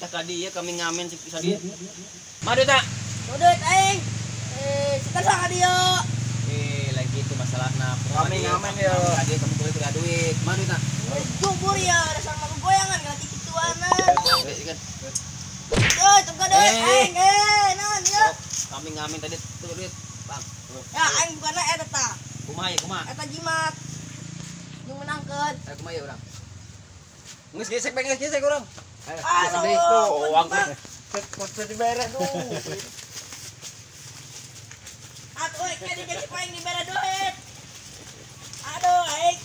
Tadi ya kami ngamen bisa dia. Madu tak? Modut aing. Kita sang dia. Lagi itu masalahna. Kami ngamen ya. Tadi kamu boleh beli duit. Madu tak? Jubur ya, dasar mah goyangan kana kituanan. Kan. Tunggu duit aing. Naon ya? Kami ngamen tadi tuh duit, Bang. Ya aing bukanna eta tah. Kumaha ya kumaha? Eta jimat. Yang menangkeun. Kumaha ya urang? Geus gesek urang. Aduh, uang kok diberes tuh. Atuh, kayaknya jadi paling diberi duit. Aduh, aing.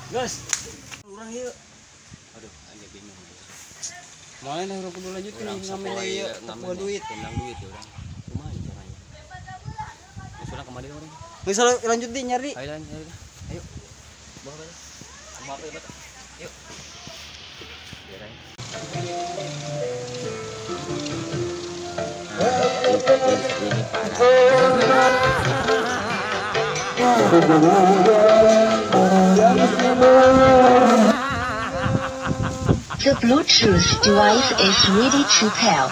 Gus. Urang ieu. Aduh, anya bingung. Moal na urang kudu lanjutin ngamen ieu, ngamen duit, tenang duit ya urang. Kumaha caranya? Geus urang kemari urang. Geus lanjut di nyari. Ayo. Ayo. Bawa balik. Maaf ya, Bat. Yuk. Biarin. Ini parah. The Bluetooth device is ready to pair.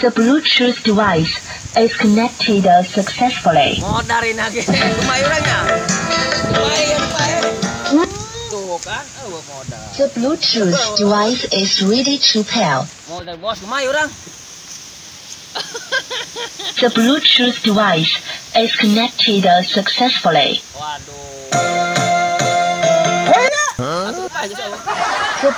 The Bluetooth device is connected successfully. Modarin lagi. Kemayurannya. Lumayan. Tuh kan, modal. The Bluetooth device is ready to pair. Modal bos, kemayurang. The Bluetooth device is connected successfully. Waduh. Aduh, aja. The